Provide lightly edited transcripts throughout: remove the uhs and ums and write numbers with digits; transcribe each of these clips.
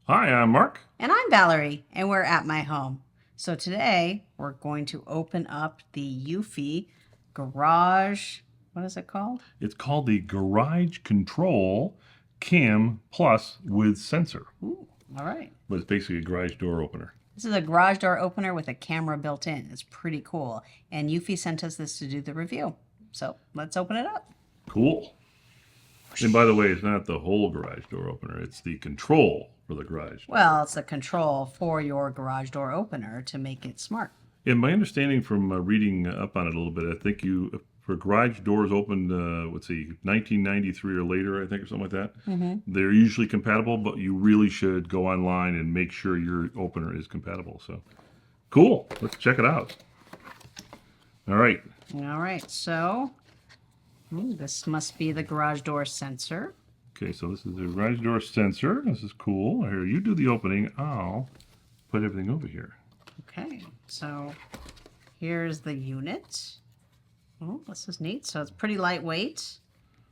Hi, I'm Mark. And I'm Valerie, and we're at my home. So today we're going to open up the eufy garage. What is it called? It's called the Garage Control Cam Plus with sensor, Ooh, all right. but it's basically a garage door opener. This is a garage door opener with a camera built in. It's pretty cool. And eufy sent us this to do the review. So let's open it up. Cool. And by the way, it's not the whole garage door opener. It's the control for the garage. Well, it's the control for your garage door opener to make it smart. And my understanding from reading up on it a little bit, I think for garage doors opened, let's see, 1993 or later, I think, or something like that. They're usually compatible, but you really should go online and make sure your opener is compatible. So, cool. Let's check it out. All right. All right. So this must be the garage door sensor. Okay, so this is the garage door sensor. This is cool. Here, you do the opening. I'll put everything over here. Okay, so here's the unit. Oh, this is neat. So it's pretty lightweight.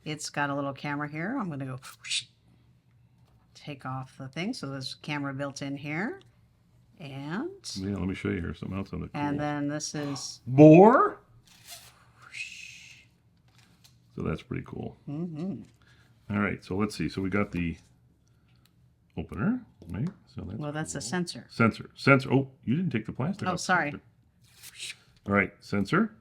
It's got a little camera here. I'm going to go take off the thing. So there's a camera built in here. And yeah, let me show you here something else on the cool. And then this is more. So that's pretty cool. All right, so let's see. So we got the opener, right? So that's cool. a sensor. Sensor. Oh, you didn't take the plastic off. Oh, sorry. All right, sensor.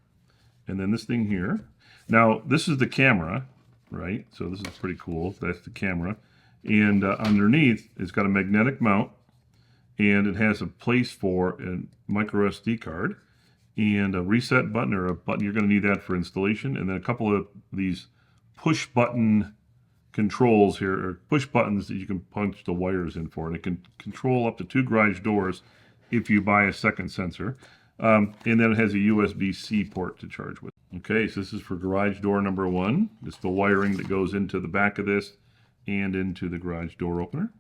And then this thing here. Now, this is the camera, right? So this is pretty cool. That's the camera. And underneath, it's got a magnetic mount. And it has a place for a micro SD card. And a reset button, or a button. You're going to need that for installation. And then a couple of these push button controls here, or push buttons that you can punch the wires in for. And it can control up to 2 garage doors if you buy a second sensor. And then it has a USB-C port to charge with. Okay, so this is for garage door number 1. It's the wiring that goes into the back of this and into the garage door opener.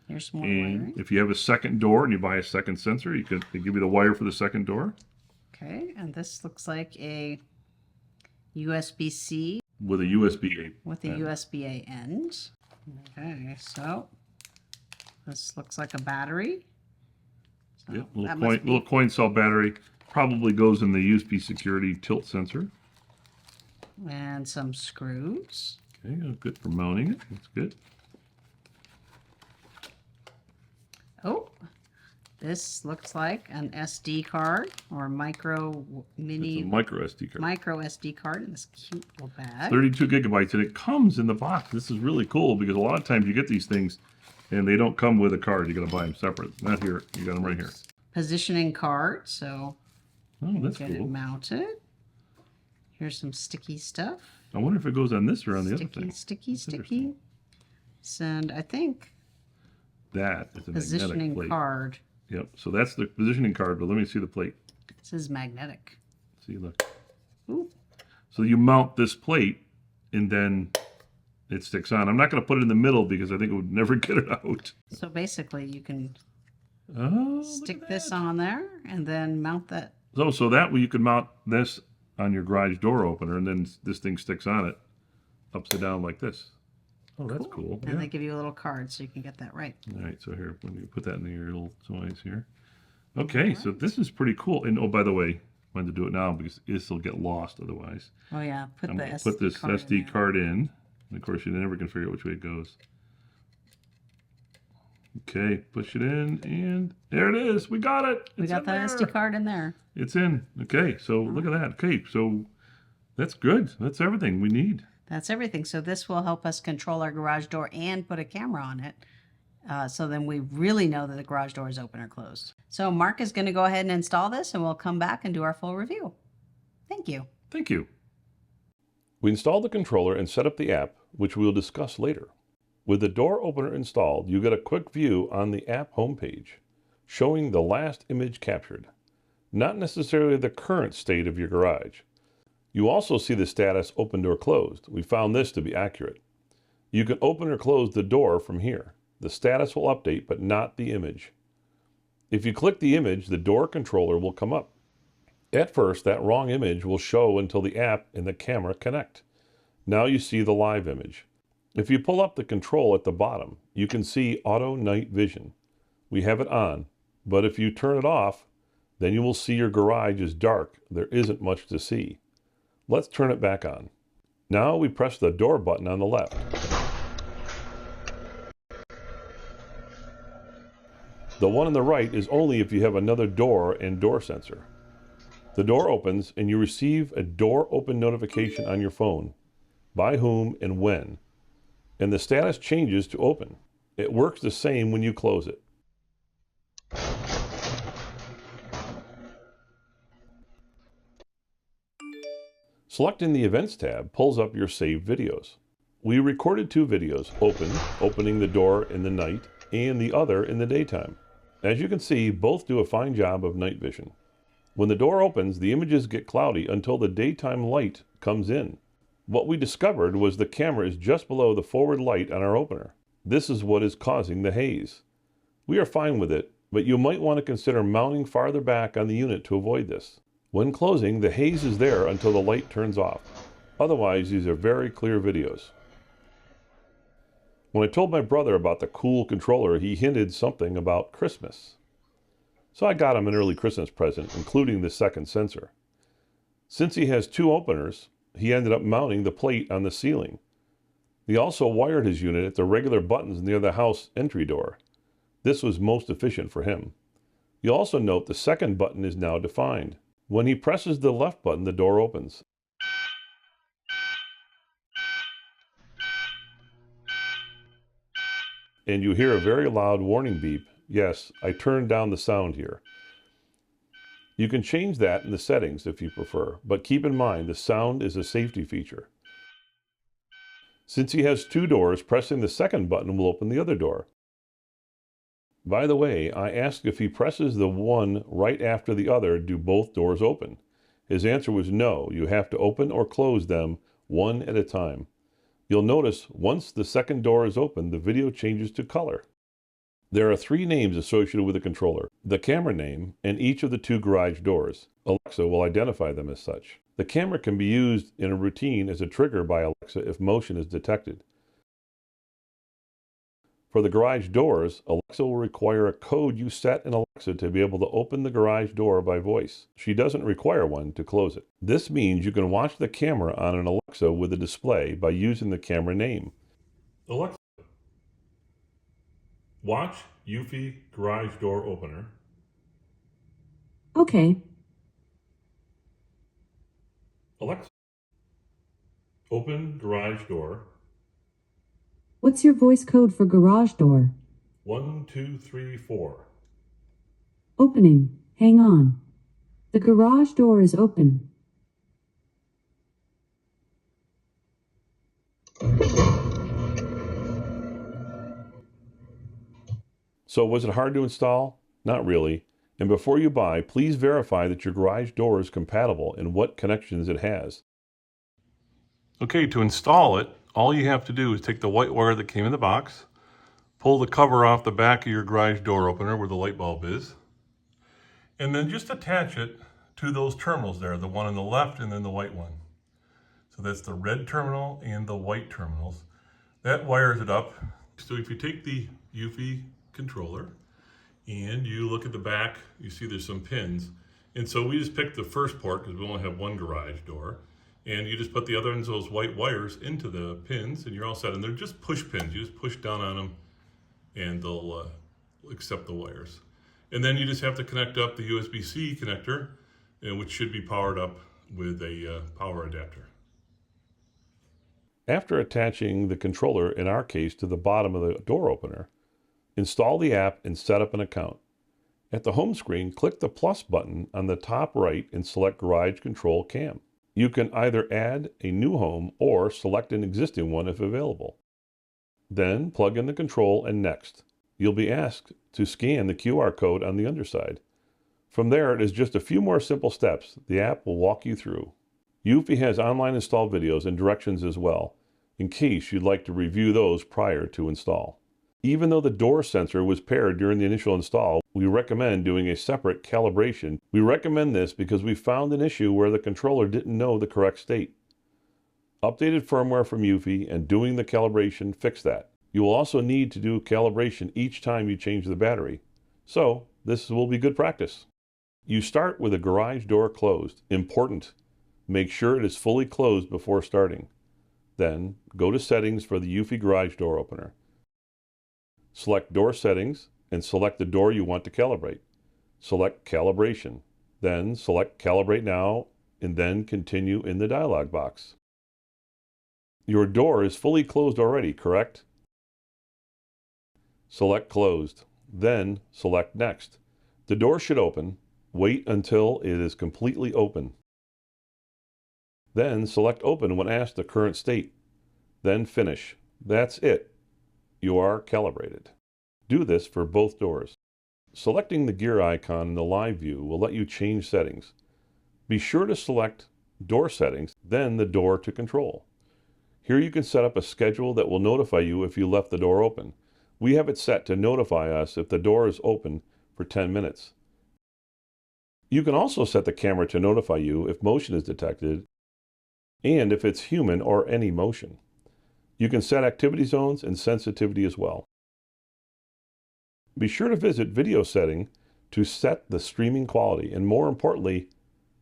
Here's some more And wiring. if you have a second door and you buy a second sensor, they give you the wire for the second door. Okay, and this looks like a USB-C With a USB-A. with a USB-A end. Okay, so this looks like a battery. So Yep, that little coin cell battery. Probably goes in the USB security tilt sensor. And some screws. Okay, good for mounting it. That's good. Oh, this looks like an SD card or micro mini It's a micro SD card. micro SD card in this cute little bag. 32 gigabytes, and it comes in the box. This is really cool because a lot of times you get these things and they don't come with a card. You got to buy them separate. Not here. You got them right here. Positioning card, so Oh, that's get it cool. mounted. Here's some sticky stuff. I wonder if it goes on this or on the other thing. Sticky. And I think That is a magnetic positioning plate. card. Yep. So that's the positioning card, but let me see the plate. This is magnetic. See, look. Ooh. So you mount this plate and then it sticks on. I'm not going to put it in the middle because I think it would never get it out. So basically you can Oh, stick this on there and then mount that. So that way you could mount this on your garage door opener and then this thing sticks on it upside down like this. Oh, that's cool. And they give you a little card so you can get that right. All right, so here, let me put that in your little toys here. Okay, so this is pretty cool. And oh, by the way, I wanted to do it now because this will get lost otherwise. Oh yeah, I'm going to put this SD card in. And of course, you never can figure out which way it goes. Okay, push it in, and there it is. We got it. We got that SD card in there. It's in. Okay, so look at that. Okay, so that's good. That's everything we need. That's everything. So this will help us control our garage door and put a camera on it. So then we really know that the garage door is open or closed. So Mark is going to go ahead and install this, and we'll come back and do our full review. Thank you. Thank you. We installed the controller and set up the app, which we will discuss later. With the door opener installed, you get a quick view on the app homepage, showing the last image captured, not necessarily the current state of your garage. You also see the status opened or closed. We found this to be accurate. You can open or close the door from here. The status will update, but not the image. If you click the image, the door controller will come up. At first, that wrong image will show until the app and the camera connect. Now you see the live image. If you pull up the control at the bottom, you can see auto night vision. We have it on, but if you turn it off, then you will see your garage is dark. There isn't much to see. Let's turn it back on. Now we press the door button on the left. The one on the right is only if you have another door and door sensor. The door opens and you receive a door open notification on your phone. By whom and when. And the status changes to open. It works the same when you close it. Selecting the Events tab pulls up your saved videos. We recorded 2 videos, opening the door in the night, and the other in the daytime. As you can see, both do a fine job of night vision. When the door opens, the images get cloudy until the daytime light comes in. What we discovered was the camera is just below the forward light on our opener. This is what is causing the haze. We are fine with it, but you might want to consider mounting farther back on the unit to avoid this. When closing, the haze is there until the light turns off. Otherwise, these are very clear videos. When I told my brother about the cool controller, he hinted something about Christmas. So I got him an early Christmas present, including the second sensor. Since he has 2 openers, he ended up mounting the plate on the ceiling. He also wired his unit at the regular buttons near the house entry door. This was most efficient for him. You'll also note the second button is now defined. When he presses the left button, the door opens. And you hear a very loud warning beep. Yes, I turned down the sound here. You can change that in the settings if you prefer, but keep in mind the sound is a safety feature. Since he has 2 doors, pressing the second button will open the other door. By the way, I asked if he presses the one right after the other, do both doors open? His answer was no, you have to open or close them one at a time. You'll notice once the second door is open, the video changes to color. There are 3 names associated with the controller, the camera name, and each of the 2 garage doors. Alexa will identify them as such. The camera can be used in a routine as a trigger by Alexa if motion is detected. For the garage doors, Alexa will require a code you set in Alexa to be able to open the garage door by voice. She doesn't require one to close it. This means you can watch the camera on an Alexa with a display by using the camera name. Alexa, watch eufy garage door opener. Okay. Alexa, open garage door. What's your voice code for garage door? 1, 2, 3, 4. Opening. Hang on. The garage door is open. So was it hard to install? Not really. And before you buy, please verify that your garage door is compatible and what connections it has. Okay, to install it, all you have to do is take the white wire that came in the box, pull the cover off the back of your garage door opener where the light bulb is, and then just attach it to those terminals there, the one on the left and then the white one. So that's the red terminal and the white terminals. That wires it up. So if you take the eufy controller and you look at the back, you see there's some pins. And so we just picked the first port because we only have one garage door. And you just put the other ends of those white wires into the pins and you're all set. And they're just push pins. You just push down on them and they'll accept the wires. And then you just have to connect up the USB-C connector, which should be powered up with a power adapter. After attaching the controller, in our case, to the bottom of the door opener, install the app and set up an account. At the home screen, click the plus button on the top right and select Garage Control Cam. You can either add a new home or select an existing one if available. Then plug in the control and next. You'll be asked to scan the QR code on the underside. From there, it is just a few more simple steps the app will walk you through. eufy has online install videos and directions as well, in case you'd like to review those prior to install. Even though the door sensor was paired during the initial install, we recommend doing a separate calibration. We recommend this because we found an issue where the controller didn't know the correct state. Updated firmware from eufy and doing the calibration fixed that. You will also need to do calibration each time you change the battery, so this will be good practice. You start with the garage door closed. Important. Make sure it is fully closed before starting. Then go to Settings for the eufy garage door opener. Select Door Settings and select the door you want to calibrate. Select Calibration. Then select Calibrate Now and then continue in the dialog box. Your door is fully closed already, correct? Select Closed. Then select Next. The door should open. Wait until it is completely open. Then select Open when asked the current state. Then Finish. That's it. You are calibrated. Do this for both doors. Selecting the gear icon in the live view will let you change settings. Be sure to select Door Settings, then the door to control. Here you can set up a schedule that will notify you if you left the door open. We have it set to notify us if the door is open for 10 minutes. You can also set the camera to notify you if motion is detected and if it's human or any motion. You can set activity zones and sensitivity as well. Be sure to visit Video Setting to set the streaming quality and, more importantly,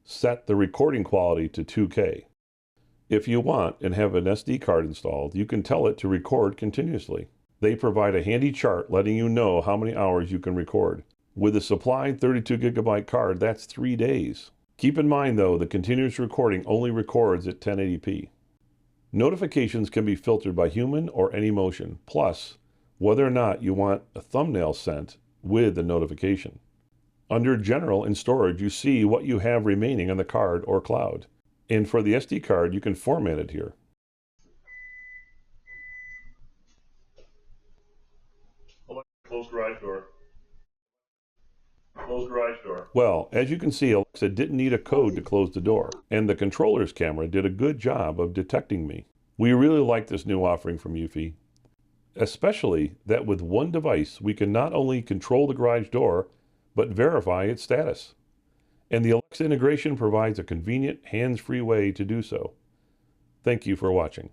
set the recording quality to 2K. If you want and have an SD card installed, you can tell it to record continuously. They provide a handy chart letting you know how many hours you can record. With a supplied 32 gigabyte card, that's 3 days. Keep in mind though, the continuous recording only records at 1080p. Notifications can be filtered by human or any motion, plus whether or not you want a thumbnail sent with the notification. Under General and Storage, you see what you have remaining on the card or cloud. And for the SD card, you can format it here. Close garage door. Close garage door. Well, as you can see, Alexa didn't need a code to close the door, and the controller's camera did a good job of detecting me. We really like this new offering from eufy, especially that with one device we can not only control the garage door, but verify its status. And the Alexa integration provides a convenient, hands-free way to do so. Thank you for watching.